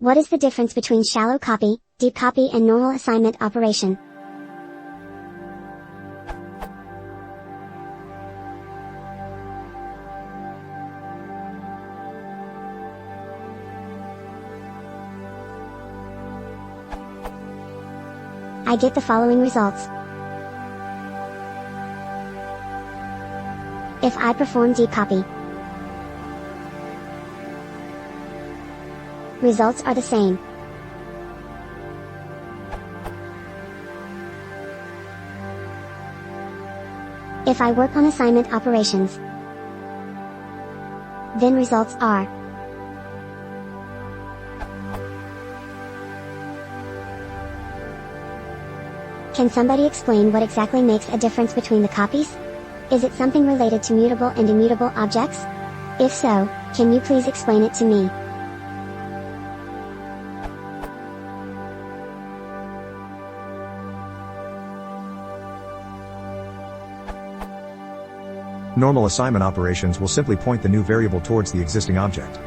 What is the difference between shallow copy, deep copy and normal assignment operation? I get the following results. If I perform deep copy, results are the same. If I work on assignment operations, then results are. Can somebody explain what exactly makes a difference between the copies? Is it something related to mutable and immutable objects? If so, can you please explain it to me? Normal assignment operations will simply point the new variable towards the existing object.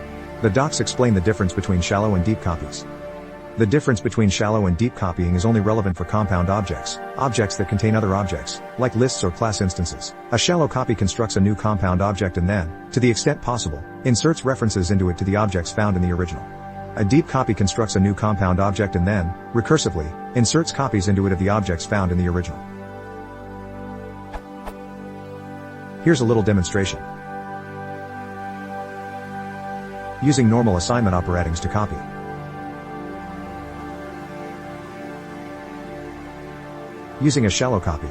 The docs explain the difference between shallow and deep copies. The difference between shallow and deep copying is only relevant for compound objects, objects that contain other objects, like lists or class instances. A shallow copy constructs a new compound object and then, to the extent possible, inserts references into it to the objects found in the original. A deep copy constructs a new compound object and then, recursively, inserts copies into it of the objects found in the original. Here's a little demonstration. Using normal assignment operatings to copy. Using a shallow copy.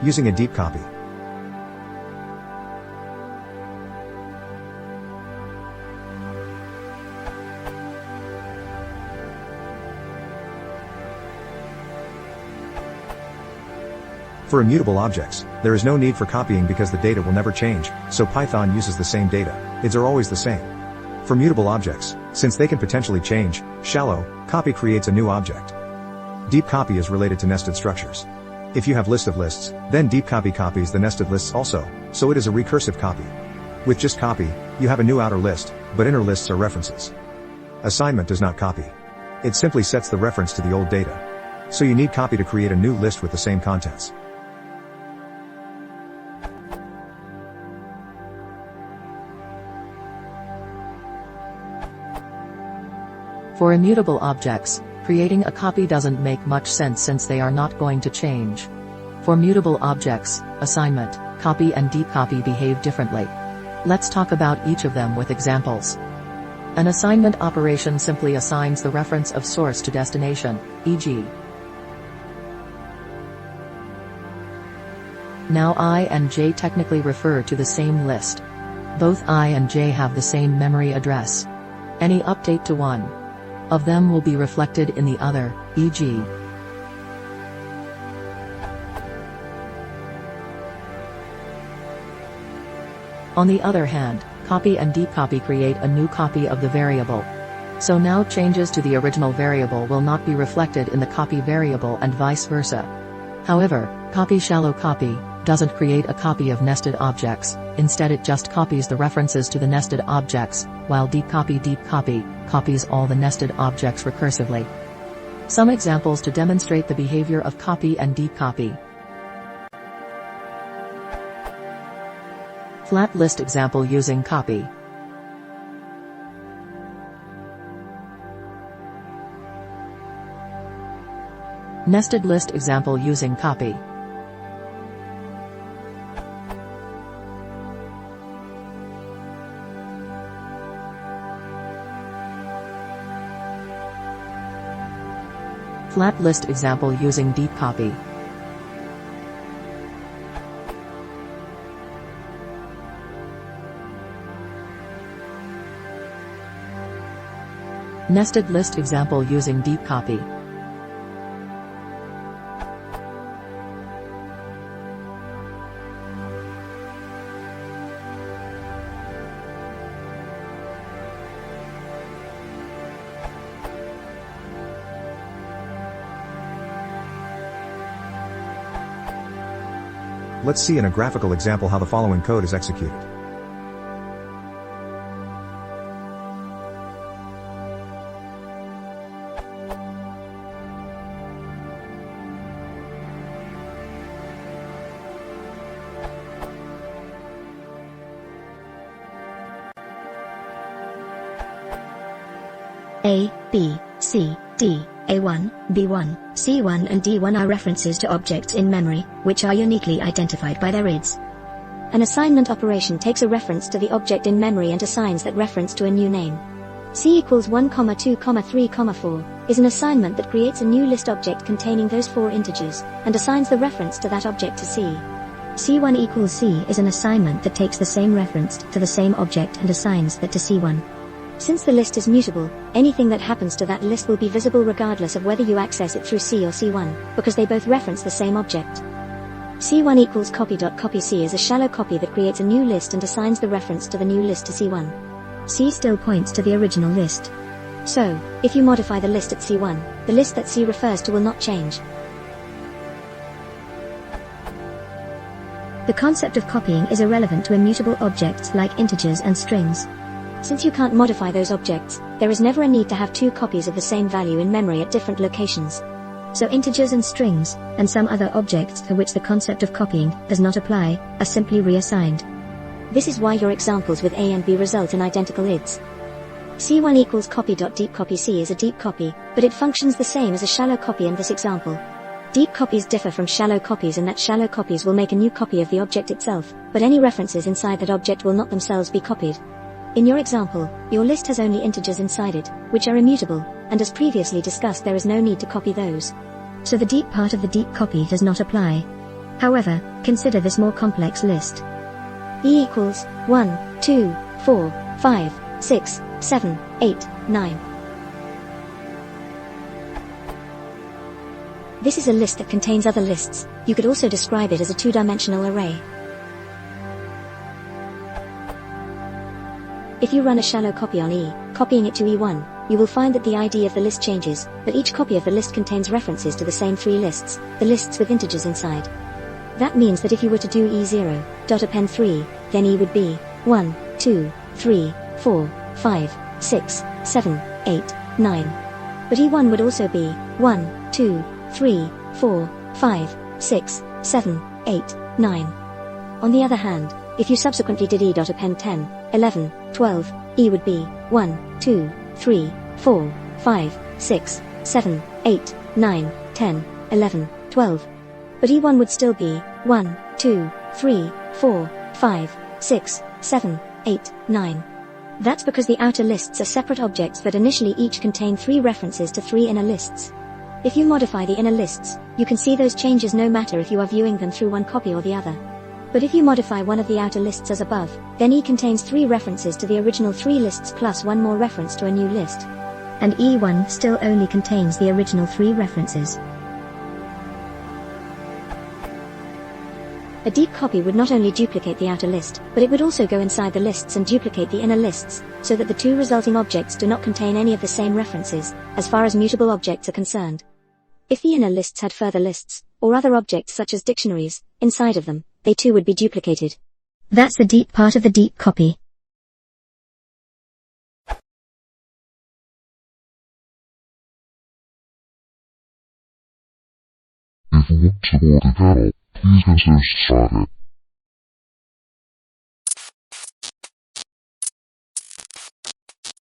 Using a deep copy. For immutable objects, there is no need for copying because the data will never change, so Python uses the same data. Ids are always the same. For mutable objects, since they can potentially change, shallow copy creates a new object. Deep copy is related to nested structures. If you have list of lists, then deep copy copies the nested lists also, so it is a recursive copy. With just copy, you have a new outer list, but inner lists are references. Assignment does not copy. It simply sets the reference to the old data. So you need copy to create a new list with the same contents. For immutable objects, creating a copy doesn't make much sense since they are not going to change. For mutable objects, assignment, copy and deep copy behave differently. Let's talk about each of them with examples. An assignment operation simply assigns the reference of source to destination, e.g. Now I and j technically refer to the same list. Both I and j have the same memory address. Any update to one of them will be reflected in the other, e.g. On the other hand, copy and deep copy create a new copy of the variable. So now changes to the original variable will not be reflected in the copy variable and vice versa. However, copy shallow copy doesn't create a copy of nested objects, instead it just copies the references to the nested objects, while deep copy copies all the nested objects recursively. Some examples to demonstrate the behavior of copy and deep copy. Flat list example using copy. Nested list example using copy. Flat list example using deep copy. Nested list example using deep copy. Let's see in a graphical example how the following code is executed. A, B, C, D, A1, B1, C1 and D1 are references to objects in memory, which are uniquely identified by their IDs. An assignment operation takes a reference to the object in memory and assigns that reference to a new name. C equals 1, 2, 3, 4 is an assignment that creates a new list object containing those 4 integers, and assigns the reference to that object to C. C1 equals C is an assignment that takes the same reference to the same object and assigns that to C1. Since the list is mutable, anything that happens to that list will be visible regardless of whether you access it through C or C1, because they both reference the same object. C1 equals copy.copy C is a shallow copy that creates a new list and assigns the reference to the new list to C1. C still points to the original list. So, if you modify the list at C1, the list that C refers to will not change. The concept of copying is irrelevant to immutable objects like integers and strings. Since you can't modify those objects, there is never a need to have 2 copies of the same value in memory at different locations. So integers and strings, and some other objects to which the concept of copying does not apply, are simply reassigned. This is why your examples with A and B result in identical IDs. C1 equals copy.deepcopy C is a deep copy, but it functions the same as a shallow copy in this example. Deep copies differ from shallow copies in that shallow copies will make a new copy of the object itself, but any references inside that object will not themselves be copied. In your example, your list has only integers inside it, which are immutable, and as previously discussed there is no need to copy those. So the deep part of the deep copy does not apply. However, consider this more complex list. E equals 1, 2, 4, 5, 6, 7, 8, 9. This is a list that contains other lists. You could also describe it as a 2-dimensional array. If you run a shallow copy on E, copying it to E1, you will find that the ID of the list changes, but each copy of the list contains references to the same 3 lists, the lists with integers inside. That means that if you were to do E0.append 3, then E would be 1, 2, 3, 4, 5, 6, 7, 8, 9. But E1 would also be 1, 2, 3, 4, 5, 6, 7, 8, 9. On the other hand, if you subsequently did E.append 10, 11, 12, E would be 1, 2, 3, 4, 5, 6, 7, 8, 9, 10, 11, 12. But E1 would still be 1, 2, 3, 4, 5, 6, 7, 8, 9. That's because the outer lists are separate objects that initially each contain 3 references to 3 inner lists. If you modify the inner lists, you can see those changes no matter if you are viewing them through one copy or the other. But if you modify one of the outer lists as above, then E contains 3 references to the original 3 lists plus one more reference to a new list. And E1 still only contains the original 3 references. A deep copy would not only duplicate the outer list, but it would also go inside the lists and duplicate the inner lists, so that the 2 resulting objects do not contain any of the same references, as far as mutable objects are concerned. If the inner lists had further lists, or other objects such as dictionaries, inside of them, they too would be duplicated. That's the deep part of the deep copy. If you want to support the channel, please consider subscribing.